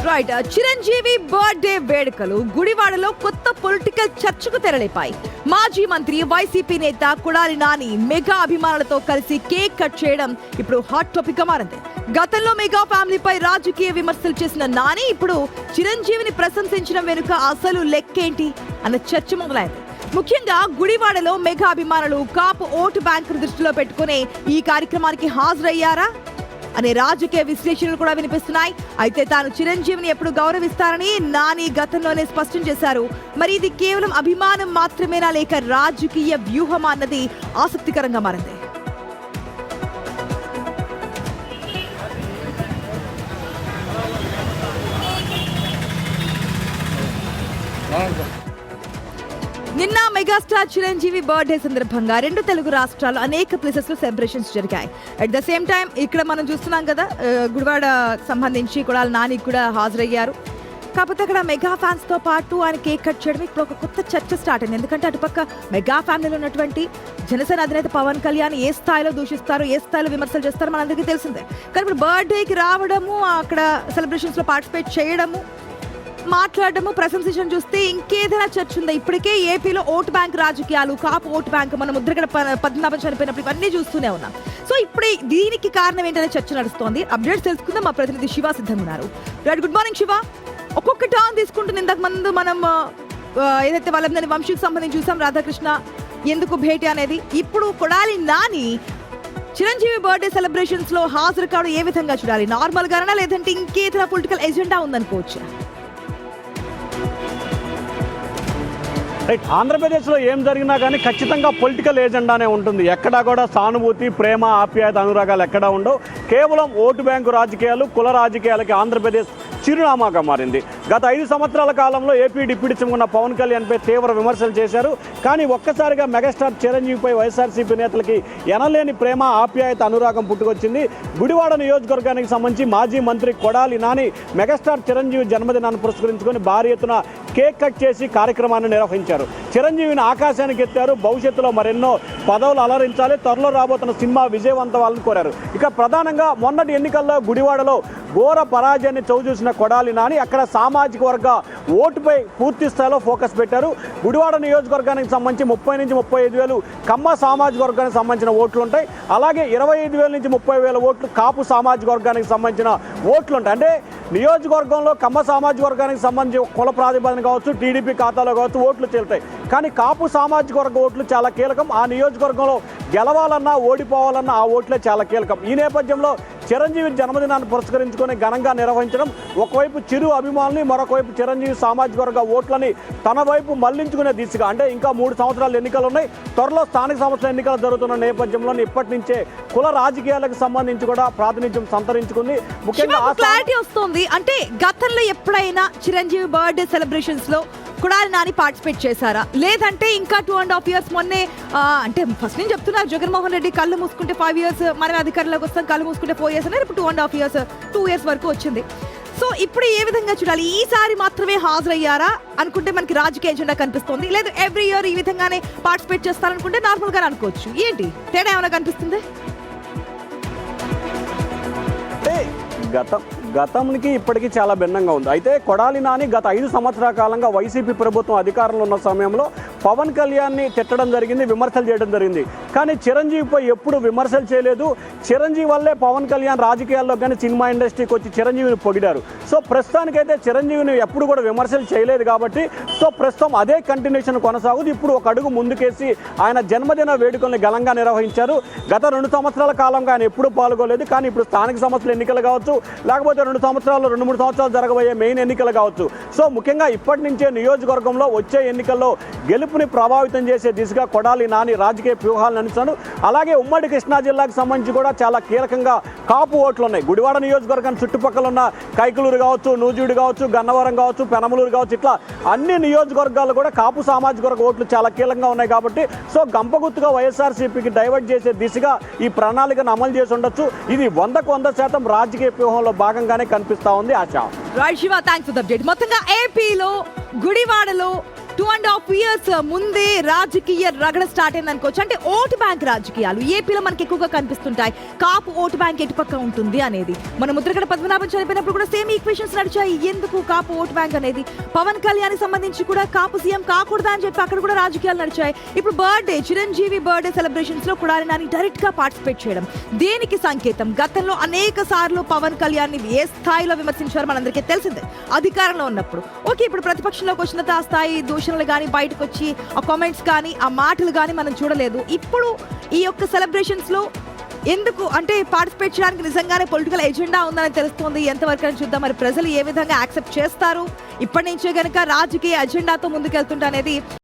Right, Chiranjeevi birthday వేడుకలు గుడివాడలో కొత్త పొలిటికల్ చర్చకు తెరలేపాయి. మాజీ మంత్రి వైసీపీ నేత కొడాలి నాని మెగా అభిమానులతో కలిసి కేక్ కట్ చేయడం ఇప్పుడు హాట్ టాపిక్ గా మారింది. గతంలో మెగా ఫ్యామిలీపై రాజకీయ విమర్శలు చేసిన నాని ఇప్పుడు చిరంజీవిని ప్రశంసించడం వెనుక అసలు లెక్కేంటి అన్న చర్చ మొదలైంది. ముఖ్యంగా గుడివాడలో మెగా అభిమానులు కాపు ఓటు బ్యాంకును దృష్టిలో పెట్టుకుని ఈ కార్యక్రమానికి హాజరయ్యారా అనే రాజకీయ విశ్లేషణలు కూడా వినిపిస్తున్నాయి. అయితే తాను చిరంజీవిని ఎప్పుడు గౌరవిస్తారని నాని గతంలోనే స్పష్టం చేశారు. మరి ఇది కేవలం అభిమానం మాత్రమేనా లేక రాజకీయ వ్యూహమా అన్నది ఆసక్తికరంగా మారింది. నిన్న మెగాస్టార్ చిరంజీవి బర్త్డే సందర్భంగా 2 తెలుగు రాష్ట్రాలు అనేక ప్లేసెస్ లో సెలబ్రేషన్స్ జరిగాయి. అట్ ద సేమ్ టైం ఇక్కడ మనం చూస్తున్నాం కదా, గుడివాడ సంబంధించి కూడా నాని కూడా హాజరయ్యారు. కాకపోతే అక్కడ మెగా ఫ్యాన్స్ తో పాటు ఆయన కేక్ కట్ చేయడం ఇప్పుడు ఒక కొత్త చర్చ స్టార్ట్ అయింది. ఎందుకంటే అటుపక్క మెగా ఫ్యామిలీలో ఉన్నటువంటి జనసేన అధినేత పవన్ కళ్యాణ్ ఏ స్థాయిలో దూషిస్తారు, ఏ స్థాయిలో విమర్శలు చేస్తారో మనందరికీ తెలిసిందే. కానీ ఇప్పుడు బర్త్డేకి రావడము, అక్కడ సెలబ్రేషన్స్ లో పార్టిసిపేట్ చేయడము, మాట్లాడడము, ప్రశంసించడం చూస్తే ఇంకేదైనా చర్చ ఉందా? ఇప్పటికే ఏపీలో ఓటు బ్యాంక్ రాజకీయాలు, కాపు ఓటు బ్యాంక్, మన ముద్రగడ పద్మనాభం చనిపోయినప్పుడు ఇవన్నీ చూస్తూనే ఉన్నాం. సో ఇప్పుడు దీనికి కారణం ఏంటనే చర్చ నడుస్తోంది. అప్డేట్స్ తెలుసుకుందాం. మా ప్రతినిధి శివ సిద్ధంగా ఉన్నారు. Right, good morning Shiva. ఒక్కొక్క టర్న్ తీసుకుంటుంది. ఇంతకు ముందు మనం ఏదైతే వాళ్ళని వంశీకి సంబంధించి చూసాం, రాధాకృష్ణ ఎందుకు భేటీ అనేది. ఇప్పుడు కొడాలి నాని చిరంజీవి బర్త్డే సెలబ్రేషన్స్ లో హాజరు కావడం ఏ విధంగా చూడాలి? నార్మల్ గానా లేదంటే ఇంకేదైనా పొలిటికల్ ఎజెండా ఉందనుకోవచ్చు? రైట్, ఆంధ్రప్రదేశ్లో ఏం జరిగినా కానీ ఖచ్చితంగా పొలిటికల్ ఏజెండానే ఉంటుంది. ఎక్కడా కూడా సానుభూతి, ప్రేమ, ఆప్యాయత, అనురాగాలు ఎక్కడా ఉండవు. కేవలం ఓటు బ్యాంకు రాజకీయాలు, కుల రాజకీయాలకి ఆంధ్రప్రదేశ్ చిరునామాగా మారింది. గత 5 సంవత్సరాల కాలంలో ఏపీ డిప్యూటీ సీఎం ఉన్న పవన్ కళ్యాణ్పై తీవ్ర విమర్శలు చేశారు. కానీ ఒక్కసారిగా మెగాస్టార్ చిరంజీవిపై వైఎస్ఆర్సీపీ నేతలకి ఎనలేని ప్రేమ, ఆప్యాయత, అనురాగం పుట్టుకొచ్చింది. గుడివాడ నియోజకవర్గానికి సంబంధించి మాజీ మంత్రి కొడాలి నాని మెగాస్టార్ చిరంజీవి జన్మదినాన్ని పురస్కరించుకొని భారీ ఎత్తున కేక్ కట్ చేసి కార్యక్రమాన్ని నిర్వహించారు. చిరంజీవిని ఆకాశానికి ఎత్తారు. భవిష్యత్తులో మరెన్నో పదవులు అలరించాలి, త్వరలో రాబోతున్న సినిమా విజయవంతవాలని కోరారు. ఇక ప్రధానంగా మొన్నటి ఎన్నికల్లో గుడివాడలో ఘోర పరాజయాన్ని చవిచూసిన కొడాలి నాని అక్కడ సామాజిక వర్గ ఓటుపై పూర్తి స్థాయిలో ఫోకస్ పెట్టారు. గుడివాడ నియోజకవర్గానికి సంబంధించి 30 నుంచి 35 వేలు కమ్మ సామాజిక వర్గానికి సంబంధించిన ఓట్లు ఉంటాయి. అలాగే 25 వేల నుంచి 30 వేల ఓట్లు కాపు సామాజిక వర్గానికి సంబంధించిన ఓట్లు ఉంటాయి. అంటే నియోజకవర్గంలో కమ్మ సామాజిక వర్గానికి సంబంధించి కుల ప్రాతిపదికన కావచ్చు, టీడీపీ ఖాతాలో కావచ్చు ఓట్లు చెల్లుతాయి. కానీ కాపు సామాజిక వర్గ ఓట్లు చాలా కీలకం. ఆ నియోజకవర్గంలో గెలవాలన్నా, ఓడిపోవాలన్నా ఆ ఓట్లే చాలా కీలకం. ఈ నేపథ్యంలో చిరంజీవి జన్మదినాన్ని పురస్కరించుకొని ఘనంగా నిర్వహించడం, ఒకవైపు చిరు అభిమానుల్ని, మరొకవైపు చిరంజీవి సామాజిక వర్గ ఓట్లని తన వైపు మళ్లించుకునే దిశగా, అంటే ఇంకా 3 సంవత్సరాలు ఎన్నికలు ఉన్నాయి, త్వరలో స్థానిక సంస్థల ఎన్నికలు జరుగుతున్న నేపథ్యంలో ఇప్పటి నుంచే కుల రాజకీయాలకు సంబంధించి కూడా ప్రాతినిధ్యం సంతరించుకుంది. ముఖ్యంగా క్లారిటీ వస్తుంది. అంటే గతంలో ఎప్పుడైనా చిరంజీవి బర్త్డే సెలబ్రేషన్స్ లో కొడాలి నాని పార్టిసిపేట్ చేశారా, లేదంటే ఇంకా 2.5 years మొన్నే, అంటే ఫస్ట్ నేను చెప్తున్నారు జగన్మోహన్ రెడ్డి కళ్ళు మూసుకుంటే 5 years మనమే అధికారంలోకి వస్తాం, కళ్ళు మూసుకుంటే 4 years అన్నారు. ఇప్పుడు 2.5 years, 2 years వరకు వచ్చింది. సో ఇప్పుడు ఏ విధంగా చూడాలి? ఈసారి మాత్రమే హాజరయ్యారా అనుకుంటే మనకి రాజకీయ ఎజెండా కనిపిస్తుంది, లేదు ఎవ్రీ ఇయర్ ఈ విధంగానే పార్టిసిపేట్ చేస్తారనుకుంటే నార్మల్ గా అనుకోవచ్చు. ఏంటి తేడా ఏమైనా కనిపిస్తుంది? గతంకి ఇప్పటికీ చాలా భిన్నంగా ఉంది. అయితే కొడాలి నాని గత 5 సంవత్సరాల కాలంగా వైసీపీ ప్రభుత్వం అధికారంలో ఉన్న సమయంలో పవన్ కళ్యాణ్ని తిట్టడం జరిగింది, విమర్శలు చేయడం జరిగింది. కానీ చిరంజీవిపై ఎప్పుడు విమర్శలు చేయలేదు. చిరంజీవి వల్లే పవన్ కళ్యాణ్ రాజకీయాల్లో కానీ సినిమా ఇండస్ట్రీకి వచ్చి చిరంజీవిని పొగిడారు. సో ప్రస్తుతానికైతే చిరంజీవిని ఎప్పుడు కూడా విమర్శలు చేయలేదు కాబట్టి సో ప్రస్తుతం అదే కంటిన్యూషన్ కొనసాగుతుంది. ఇప్పుడు ఒక అడుగు ముందుకేసి ఆయన జన్మదిన వేడుకల్ని ఘనంగా నిర్వహించారు. గత 2 సంవత్సరాల కాలంగా ఆయన ఎప్పుడు పాల్గొలేదు. కానీ ఇప్పుడు స్థానిక సంస్థల ఎన్నికలు కావచ్చు, లేకపోతే 2 సంవత్సరాలు 2-3 సంవత్సరాలు జరగబోయే మెయిన్ ఎన్నికలు కావచ్చు. సో ముఖ్యంగా ఇప్పటి నుంచే నియోజకవర్గంలో వచ్చే ఎన్నికల్లో గెలుపుని ప్రభావితం చేసే దిశగా కొడాలి నాని రాజకీయ వ్యూహాలను అందిస్తాడు. అలాగే ఉమ్మడి కృష్ణా జిల్లాకు సంబంధించి కూడా చాలా కీలకంగా కాపు ఓట్లు ఉన్నాయి. గుడివాడ నియోజకవర్గానికి చుట్టుపక్కల ఉన్న కైకలూరు కావచ్చు, నూజివీడు కావచ్చు, గన్నవరం కావచ్చు, పెనమలూరు కావచ్చు, ఇట్లా అన్ని నియోజకవర్గాలు కూడా కాపు సామాజిక వర్గ ఓట్లు చాలా కీలకంగా ఉన్నాయి. కాబట్టి సో గంపగుత్తుగా వైఎస్ఆర్సీపీకి డైవర్ట్ చేసే దిశగా ఈ ప్రణాళికను అమలు చేసి ఉండొచ్చు. ఇది 100% రాజకీయ వ్యూహంలో భాగంగానే కనిపిస్తా ఉంది. ఆశ. Right Shiva, thanks for the update. మొత్తంగా ఏపీలో గుడివాడలో 2.5 years ముందే రాజకీయ రగడ స్టార్ట్ అయింది అనుకోవచ్చు. అంటే ఓటు బ్యాంక్ రాజకీయాలు ఏపీలో మనకి ఎక్కువగా కనిపిస్తుంటాయి. కాపు ఓటు బ్యాంక్ ఎటుపక్క ఉంటుంది అనేది. మన ముద్రగడ పద్మనాభం చనిపోయినప్పుడు కూడా సేమ్ ఈక్వేషన్స్ నడిచాయి. ఎందుకు కాపు ఓటు బ్యాంక్ అనేది? పవన్ కళ్యాణ్ సంబంధించి కూడా కాపు సీఎం కాకూడదా అని చెప్పి అక్కడ కూడా రాజకీయాలు నడిచాయి. ఇప్పుడు బర్త్డే చిరంజీవి బర్త్డే సెలబ్రేషన్స్ లో కూడా నాని డైరెక్ట్ గా పార్టిసిపేట్ చేయడం దేనికి సంకేతం? గతంలో అనేక సార్లు పవన్ కళ్యాణ్ ని ఏ స్థాయిలో విమర్శించారు మనందరికీ తెలిసిందే అధికారంలో ఉన్నప్పుడు. ఓకే, ఇప్పుడు ప్రతిపక్షంలోకి వచ్చిన ఆ స్థాయి దూషణలు కానీ బయటకు వచ్చి ఆ కామెంట్స్ కానీ ఆ మాటలు కానీ మనం చూడలేదు. ఇప్పుడు ఈ యొక్క సెలబ్రేషన్స్ లో ఎందుకు అంటే పార్టిసిపేట్ చేయడానికి నిజంగానే పొలిటికల్ ఎజెండా ఉందని తెలుస్తుంది. ఎంతవరకు అని చూద్దాం. మరి ప్రజలు ఏ విధంగా యాక్సెప్ట్ చేస్తారు? ఇప్పటి నుంచే గనక రాజకీయ ఎజెండాతో ముందుకెళ్తుంటా అనేది